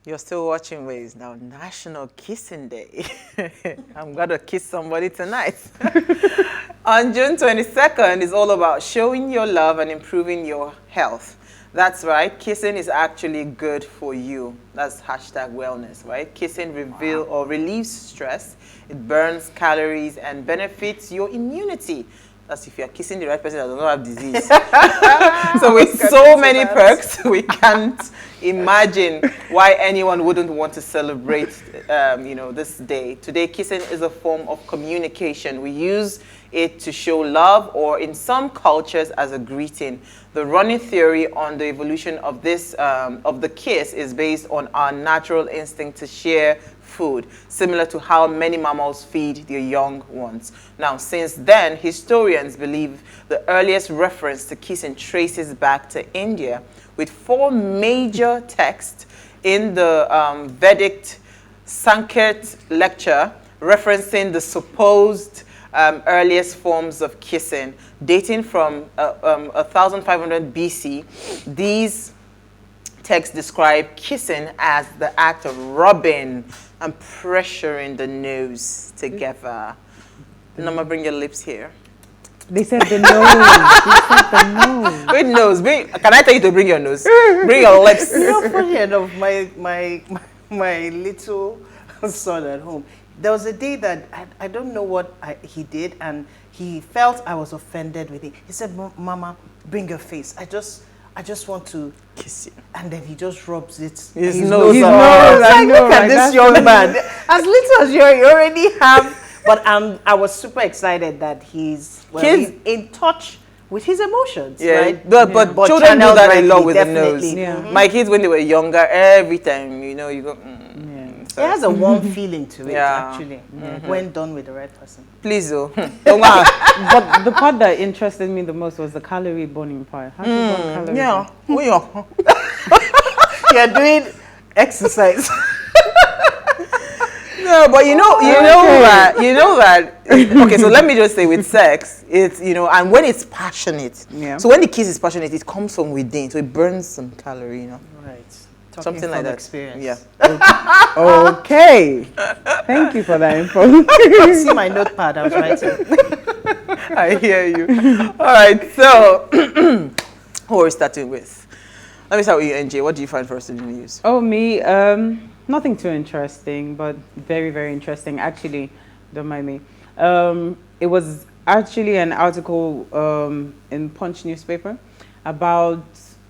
You're still watching Ways now. National Kissing Day. I'm gonna kiss somebody tonight. On June 22nd is all about showing your love and improving your health. That's right. Kissing is actually good for you. That's hashtag wellness, right? Kissing reveal or relieves stress. It burns calories and benefits your immunity. That's if you're kissing the right person that does not have disease. So with so many perks, we can't imagine why anyone wouldn't want to celebrate, this day. Today, kissing is a form of communication. We use it to show love, or in some cultures, as a greeting. The running theory on the evolution of this of the kiss is based on our natural instinct to share food, similar to how many mammals feed their young ones. Now, since then, historians believe the earliest reference to kissing traces back to India, with 4 major texts in the Vedic Sanskrit lecture referencing the supposed earliest forms of kissing, dating from 1500 BC. These texts describe kissing as the act of rubbing and pressuring the nose together. Nama, bring your lips here. They said the nose. They said the nose. Wait, nose. Can I tell you to bring your nose? Bring your lips. You know, funny enough, my little son at home, there was a day that I don't know what he did, and he felt I was offended with it. He said, "Mama, bring your face. I just want to Kiss you." And then he just rubs it. His nose. I know, look at this young man. As little as you already have. But I was super excited that he's in touch with his emotions. Yeah, right? but children do that a lot with the nose. Yeah. My kids, when they were younger, every time, you go, It has a warm feeling to it, Yeah. actually, when done with the right person. Please, oh. Don't want. But the part that interested me the most was the calorie burning part. How do you burn calories? Yeah. Oh, yeah. You're doing exercise. No, but you know that. Okay, so let me just say, with sex, it's and when it's passionate. Yeah. So when the kiss is passionate, it comes from within, so it burns some calorie, Right. Something like that. Experience. Yeah. Okay. Thank you for that info. See my notepad, I was writing. I hear you. All right, so who are we starting with? Let me start with you, NJ. What do you find first in the news? Oh, me? Nothing too interesting, but very, very interesting. Actually, don't mind me. It was actually an article in Punch newspaper about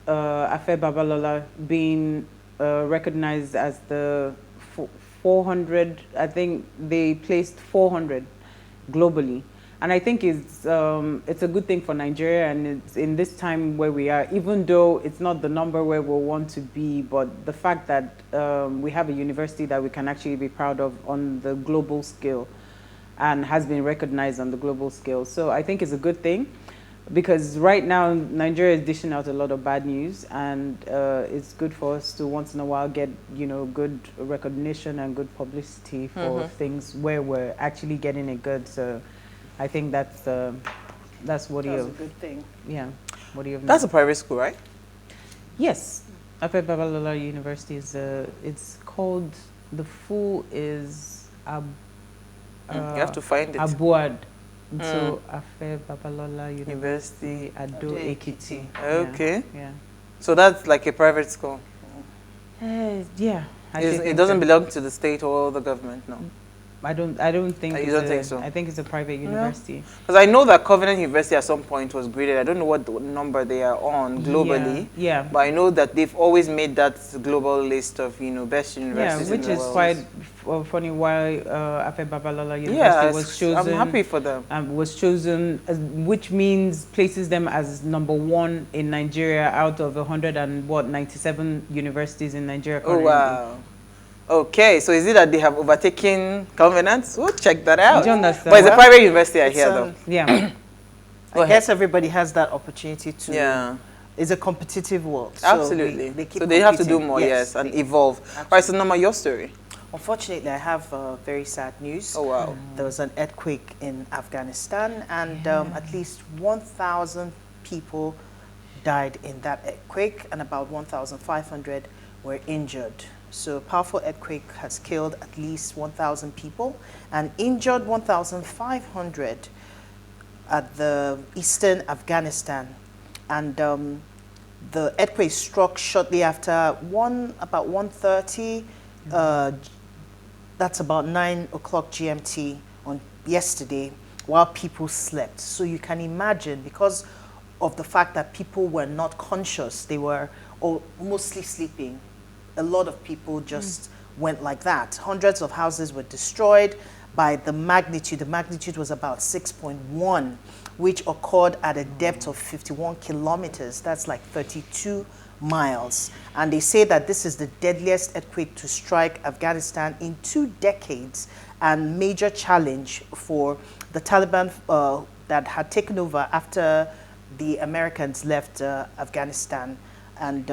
Afe Babalola being recognized as the 400. I think they placed 400 globally. And I think it's a good thing for Nigeria, and it's in this time where we are, even though it's not the number where we want to be, but the fact that we have a university that we can actually be proud of on the global scale and has been recognized on the global scale. So I think it's a good thing, because right now Nigeria is dishing out a lot of bad news, and it's good for us to once in a while get good recognition and good publicity for things where we're actually getting it good. So I think that's what That's a good thing. yeah. What do you? That's a private school, right? Yes, Afe Babalola University is it's called, the full is You have to find it. ABUAD. So Afe Babalola University. University Ado Ekiti. Okay. Yeah. So that's like a private school. Yeah. It doesn't belong to the state or the government, no. I don't think. You don't think so? I think it's a private university. Because I know that Covenant University at some point was graded. I don't know what number they are on globally. Yeah. But I know that they've always made that global list of best Yeah, universities. which in the is world. quite funny why Afe Babalola University was chosen. I'm happy for them. Was chosen, which means places them as #1 in Nigeria out of 97 universities in Nigeria Oh, currently. wow. Okay, so is it that they have overtaken Covenants? We'll check that out. Do you understand? But it's a private university, I hear, though. Yeah. I guess everybody has that opportunity to. Yeah. It's a competitive world. So Absolutely. they keep So they have to do competing. more, yes, and they- evolve. All right, so Nama, your story. Unfortunately, I have very sad news. Oh, wow. There was an earthquake in Afghanistan, and at least 1,000 people died in that earthquake, and about 1,500 were injured. So powerful earthquake has killed at least 1,000 people and injured 1,500 at the eastern Afghanistan. And the earthquake struck shortly after about 1:30. That's about 9 o'clock GMT on yesterday, while people slept. So you can imagine, because of the fact that people were not conscious, they were mostly sleeping. A lot of people just went like that. Hundreds of houses were destroyed by the magnitude. The magnitude was about 6.1, which occurred at a depth of 51 kilometers. That's like 32 miles. And they say that this is the deadliest earthquake to strike Afghanistan in 2 decades, and major challenge for the Taliban that had taken over after the Americans left Afghanistan. And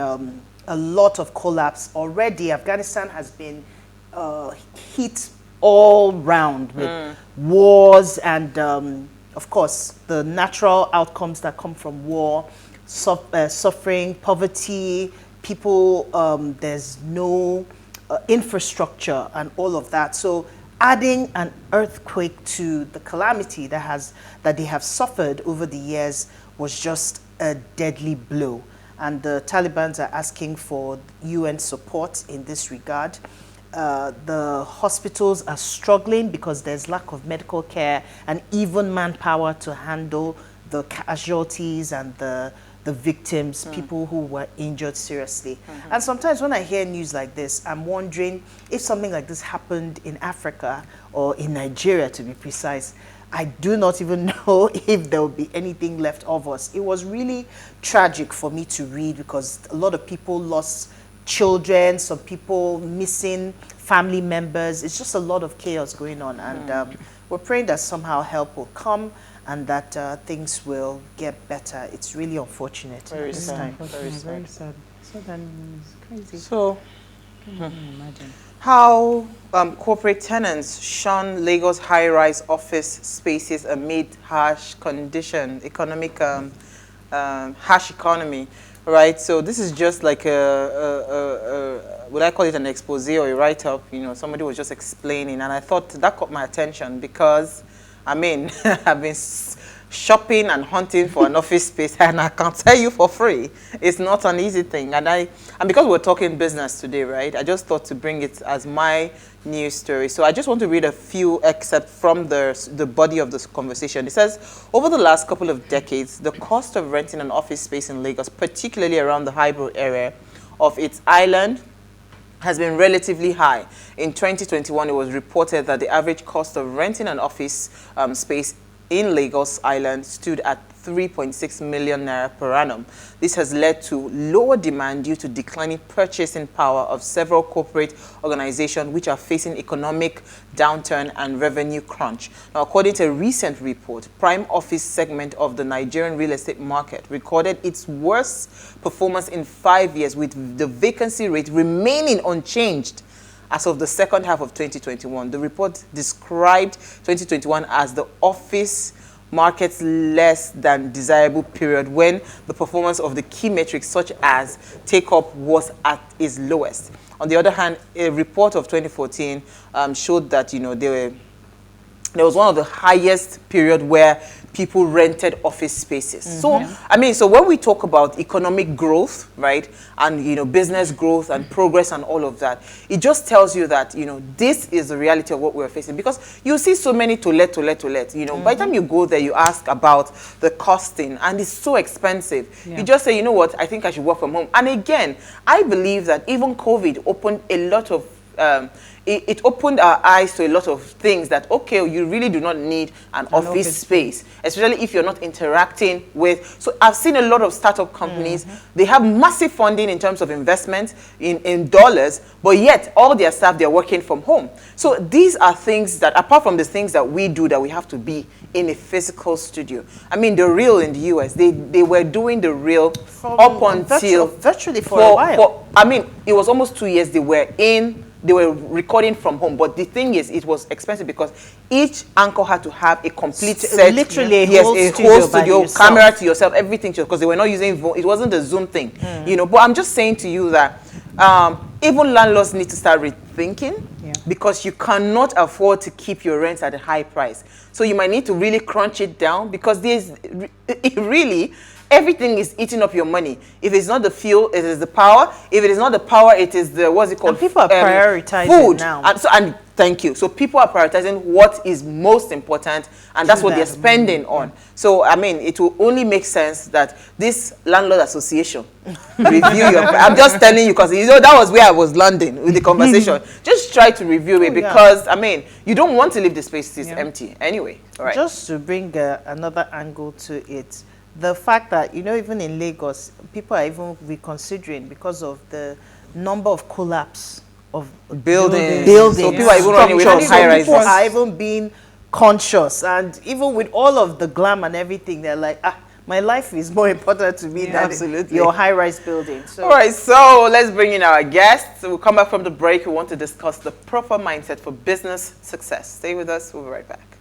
a lot of collapse already. Afghanistan has been hit all round with wars and of course the natural outcomes that come from war, suffering, poverty, people, there's no infrastructure and all of that. So adding an earthquake to the calamity that they have suffered over the years was just a deadly blow. And the Taliban are asking for UN support in this regard. The hospitals are struggling because there's lack of medical care and even manpower to handle the casualties and the victims, people who were injured seriously. And sometimes when I hear news like this, I'm wondering if something like this happened in Africa or in Nigeria, to be precise. I do not even know if there will be anything left of us. It was really tragic for me to read because a lot of people lost children, some people missing family members. It's just a lot of chaos going on. And we're praying that somehow help will come and that things will get better. It's really unfortunate Very this sad. time. Very sad. So then it's crazy. So, Can't even imagine. how corporate tenants shun Lagos high-rise office spaces amid harsh harsh economy, right? So this is just like would I call it an expose or a write-up? You know, somebody was just explaining, and I thought that caught my attention because, I mean, I've been shopping and hunting for an office space, and I can tell you for free, it's not an easy thing. And because we're talking business today, right, I just thought to bring it as my news story. So I just want to read a few excerpts from the body of this conversation. It says, over the last couple of decades, the cost of renting an office space in Lagos, particularly around the Highbrow area of its island, has been relatively high. In 2021, it was reported that the average cost of renting an office space in Lagos Island stood at 3.6 million naira per annum. This has led to lower demand due to declining purchasing power of several corporate organizations which are facing economic downturn and revenue crunch. Now, according to a recent report, prime office segment of the Nigerian real estate market recorded its worst performance in 5 years, with the vacancy rate remaining unchanged as of the second half of 2021. The report described 2021 as the office market's less than desirable period when the performance of the key metrics such as take-up was at its lowest. On the other hand, a report of 2014 showed that, you know, there was one of the highest period where people rented office spaces. So, I mean, so when we talk about economic growth, right, and, you know, business growth and progress and all of that, it just tells you that, you know, this is the reality of what we're facing. Because you see so many to let, you know, by the time you go there, you ask about the costing, and it's so expensive. You just say, you know what, I think I should work from home. And again, I believe that even COVID opened a lot of it opened our eyes to a lot of things that, okay, you really do not need an office space, especially if you're not interacting with. So I've seen a lot of startup companies, they have massive funding in terms of investment in dollars, but yet all their staff, they're working from home. So these are things that, apart from the things that we do, that we have to be in a physical studio. I mean, the Real in the US, they were doing the Real up until virtually for a while. I mean, it was almost 2 years they were recording from home. But the thing is, it was expensive because each anchor had to have a complete set. Literally a whole studio, camera to yourself, everything, because they were not using, it wasn't a Zoom thing, you know. But I'm just saying to you that even landlords need to start rethinking Yeah. because you cannot afford to keep your rents at a high price. So you might need to really crunch it down because really, everything is eating up your money. If it's not the fuel, it is the power. If it is not the power, it is the, what's it called? And people are prioritizing food. now. And thank you. So people are prioritizing what is most important, and that's what they're spending on. So, I mean, it will only make sense that this landlord association review your... I'm just telling you because, you know, that was where I was landing with the conversation. Just try to review it because, I mean, you don't want to leave the spaces empty anyway. All right. Just to bring another angle to it, the fact that, you know, even in Lagos, people are even reconsidering because of the number of collapse of buildings. So people are even running away from high rises. People are even being conscious, and even with all of the glam and everything, they're like, my life is more important to me than your high-rise building. So. All right, so let's bring in our guests. We'll come back from the break. We want to discuss the proper mindset for business success. Stay with us. We'll be right back.